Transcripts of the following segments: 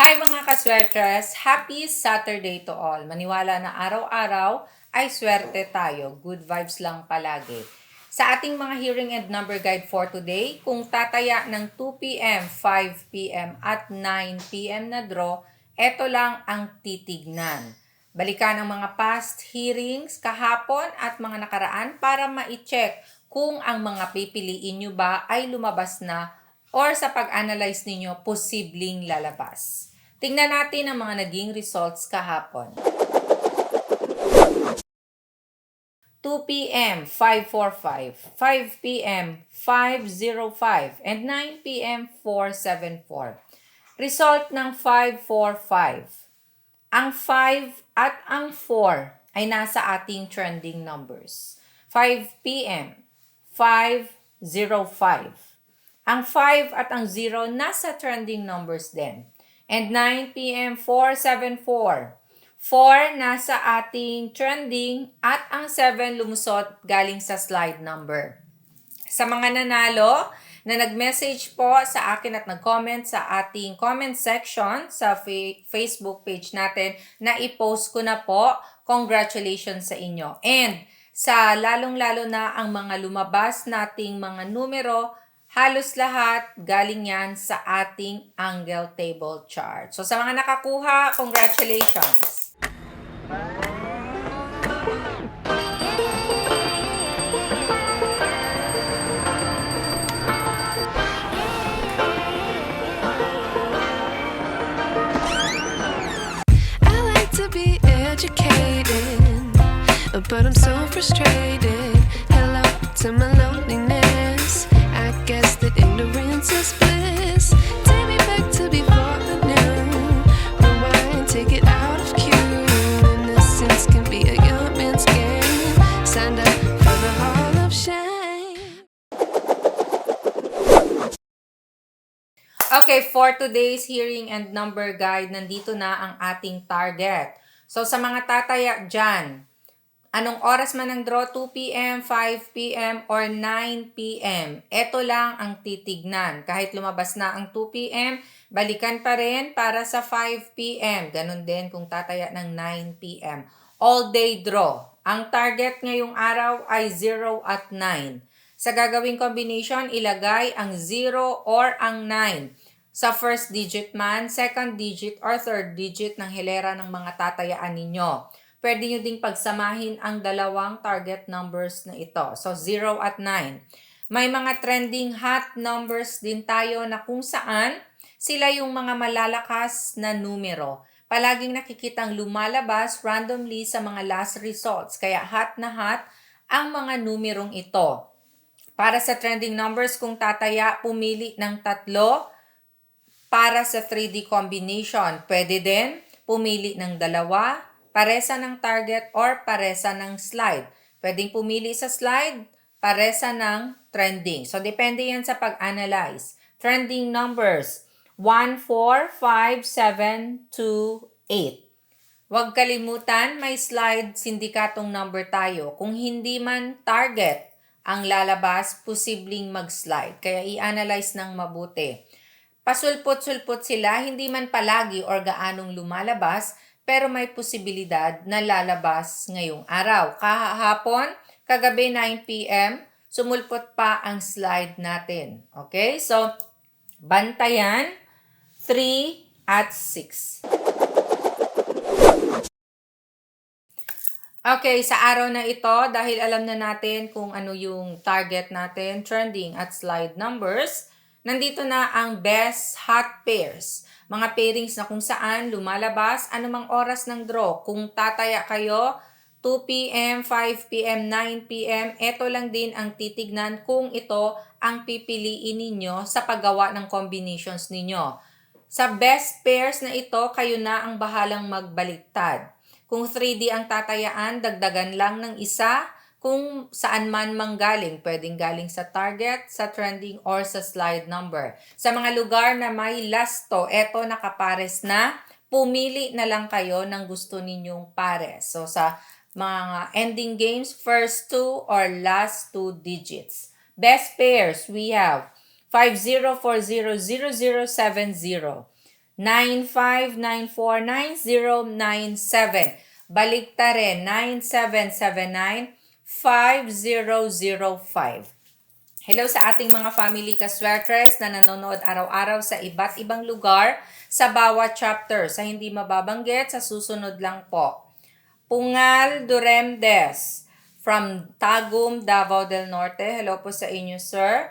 Hi mga kaswertres! Happy Saturday to all! Maniwala na araw-araw ay swerte tayo. Good vibes lang palagi. Sa ating mga hearing and number guide for today, kung tataya ng 2 p.m., 5 p.m. at 9 p.m. na draw, eto lang ang titignan. Balikan ang mga past hearings kahapon at mga nakaraan para ma-check kung ang mga pipiliin nyo ba ay lumabas na or sa pag-analyze ninyo, posibleng lalabas. Tingnan natin ang mga naging results kahapon. 2 p.m. 545, 5 p.m. 505, and 9 p.m. 474. Result ng 545. Ang 5 at ang 4 ay nasa ating trending numbers. 5 p.m. 505. Ang 5 at ang 0 nasa trending numbers din. And 9 p.m. 474. 4 nasa ating trending at ang 7 lumusot galing sa slide number. Sa mga nanalo na nag-message po sa akin at nag-comment sa ating comment section sa Facebook page natin, na i-post ko na po, congratulations sa inyo. And sa lalong-lalo na ang mga lumabas nating mga numero, halos lahat galing yan sa ating angle table chart. So sa mga nakakuha, congratulations! But I'm so frustrated. Hello to my loneliness. I guess that ignorance is bliss. Take me back to before I knew. Rewind, take it out of cue. Innocence can be a young man's game. Signed up for the hall of shame. Okay, for today's hearing and number guide, nandito na ang ating target. So sa mga tataya dyan, anong oras man ang draw, 2 p.m., 5 p.m., or 9 p.m., ito lang ang titignan. Kahit lumabas na ang 2 p.m., balikan pa rin para sa 5 p.m. Ganon din kung tataya ng 9 p.m. All day draw. Ang target ngayong araw ay 0 at 9. Sa gagawing combination, ilagay ang 0 or ang 9 sa first digit man, second digit, or third digit ng hilera ng mga tatayaan ninyo. Pwede nyo ding pagsamahin ang dalawang target numbers na ito. So, 0 at 9. May mga trending hot numbers din tayo na kung saan sila yung mga malalakas na numero. Palaging nakikitang lumalabas randomly sa mga last results. Kaya hot na hot ang mga numerong ito. Para sa trending numbers, kung tataya, pumili ng 3 para sa 3D combination. Pwede din pumili ng 2, paresa ng target, or paresa ng slide. Pwedeng pumili sa slide, paresa ng trending. So, depende yan sa pag-analyze. Trending numbers, 1, 4, 5, 7, 2, 8. Huwag kalimutan, may slide sindikatong number tayo. Kung hindi man target ang lalabas, posibleng mag-slide. Kaya i-analyze ng mabuti. Pasulpot-sulpot sila, hindi man palagi or gaanong lumalabas, pero may posibilidad na lalabas ngayong araw. Kahapon, kagabi 9 p.m., sumulpot pa ang slide natin. Okay? So, bantayan, 3 at 6. Okay, sa araw na ito, dahil alam na natin kung ano yung target natin, trending at slide numbers, nandito na ang best hot pairs. Mga pairings na kung saan lumalabas anumang oras ng draw. Kung tataya kayo, 2 p.m., 5 p.m., 9 p.m., eto lang din ang titignan kung ito ang pipiliin ninyo sa paggawa ng combinations ninyo. Sa best pairs na ito, kayo na ang bahalang magbaliktad. Kung 3D ang tatayaan, dagdagan lang ng isa kung saan man manggaling. Pwedeng galing sa target, sa trending, or sa slide number. Sa mga lugar na may last to, eto nakapares na, pumili na lang kayo ng gusto ninyong pares. So sa mga ending games, first 2 or last 2 digits. Best pairs, we have 50400070, 95949097. Balikta rin, 9779-5005. Hello sa ating mga family kaswertres na nanonood araw-araw sa iba't ibang lugar sa bawat chapter. Sa hindi mababanggit, sa susunod lang po. Pungal Duremdes from Tagum, Davao del Norte. Hello po sa inyo, sir.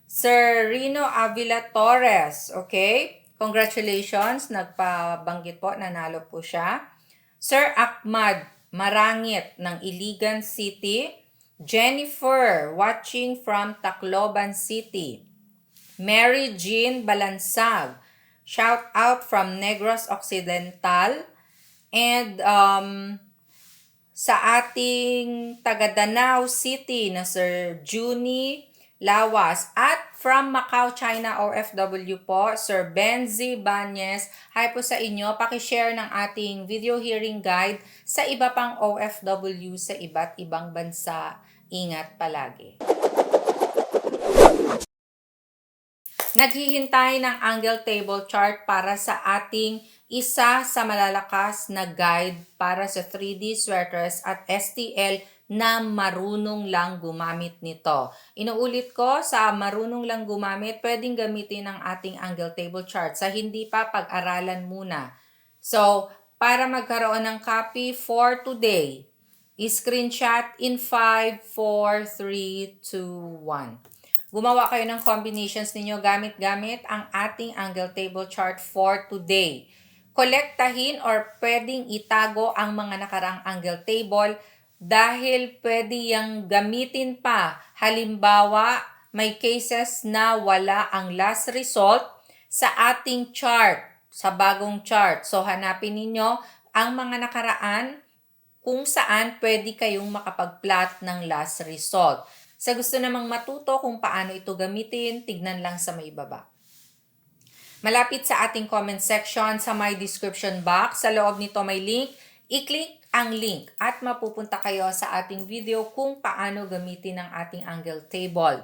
Sir Rino Avila Torres. Okay? Congratulations. Nagpabanggit po. Nanalo po siya. Sir Ahmad Marangit ng Iligan City. Jennifer, watching from Tacloban City. Mary Jean Balansag, shout out from Negros Occidental. And sa ating taga Danao City na Sir Juni Lawas. At from Macau, China, OFW po, Sir Benzi Banyes. Hi po sa inyo. Pakishare ng ating video hearing guide sa iba pang OFW sa iba't ibang bansa. Ingat palagi. Naghihintay ng angle table chart para sa ating isa sa malalakas na guide para sa 3D sweaters at STL na marunong lang gumamit nito. Inuulit ko, sa marunong lang gumamit, pwedeng gamitin ang ating angle table chart. Sa hindi pa, pag-aralan muna. So, para magkaroon ng copy for today, screenshot in 5, 4, 3, 2, 1. Gumawa kayo ng combinations ninyo gamit-gamit ang ating angle table chart for today. Kolektahin or pwedeng itago ang mga nakaraang angle table dahil pwede yang gamitin pa. Halimbawa, may cases na wala ang last result sa ating chart, sa bagong chart. So, hanapin ninyo ang mga nakaraan kung saan pwede kayong makapag-plot ng last result. Sa gusto namang matuto kung paano ito gamitin, tignan lang sa may baba. Malapit sa ating comment section sa my description box. Sa loob nito may link. I-click ang link at mapupunta kayo sa ating video kung paano gamitin ang ating angle table.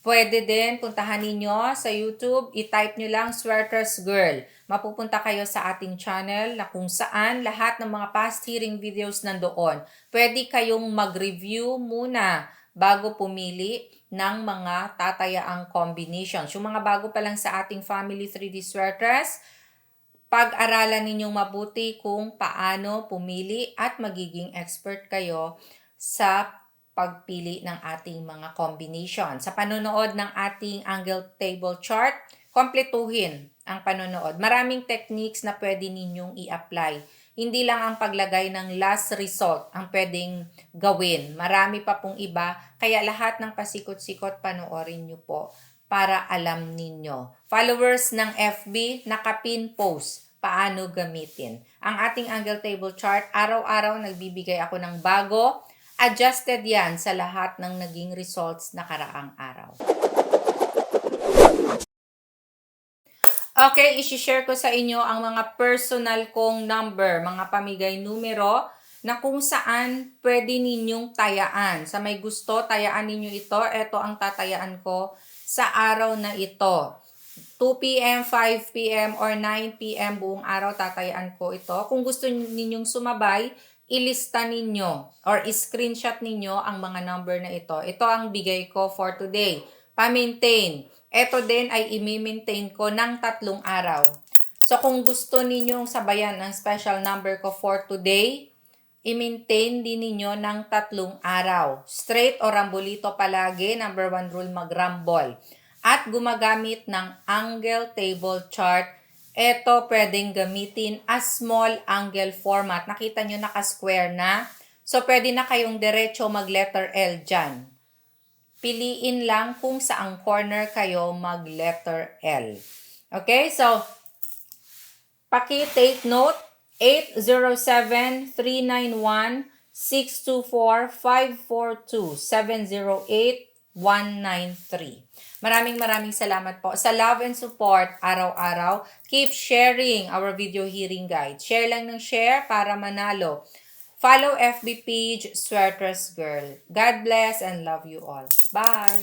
Pwede din puntahan ninyo sa YouTube, i-type nyo lang Sweaters Girl. Mapupunta kayo sa ating channel na kung saan lahat ng mga past hearing videos nandoon. Pwede kayong mag-review muna bago pumili ng mga tatayaang combinations. Yung mga bago pa lang sa ating family 3D sweaters, pag-aralan ninyong mabuti kung paano pumili at magiging expert kayo sa pagpili ng ating mga combination. Sa panonood ng ating angle table chart, kompletuhin ang panonood. Maraming techniques na pwede ninyong i-apply. Hindi lang ang paglagay ng last result ang pwedeng gawin. Marami pa pong iba, kaya lahat ng pasikot-sikot panoorin nyo po para alam ninyo. Followers ng FB, nakapin post, paano gamitin. Ang ating angle table chart, araw-araw nagbibigay ako ng bago. Adjusted yan sa lahat ng naging results nakaraang araw. Okay, isi-share ko sa inyo ang mga personal kong number, mga pamigay numero na kung saan pwede ninyong tayaan. Sa may gusto, tayaan ninyo ito. Ito ang tatayaan ko sa araw na ito. 2 p.m., 5 p.m., or 9 p.m. buong araw tatayaan ko ito. Kung gusto ninyong sumabay, ilista ninyo or screenshot ninyo ang mga number na ito. Ito ang bigay ko for today. Pa-maintain. Ito din ay i-maintain ko ng 3 araw. So kung gusto ninyong sabayan ang special number ko for today, i-maintain din ninyo ng 3 araw. Straight o rambolito palagi, number 1 rule, mag-rumble. At gumagamit ng angle table chart. Ito pwedeng gamitin as small angle format. Nakita nyo naka-square na. So pwede na kayong diretso mag-letter L dyan. Piliin lang kung saang corner kayo mag-letter L. Okay, so paki-take note, 807-391-624-542-708-193. Maraming salamat po sa love and support araw-araw. Keep sharing our video hearing guide. Share lang ng share para manalo. Follow FB page Sweaters Girl. God bless and love you all. Bye!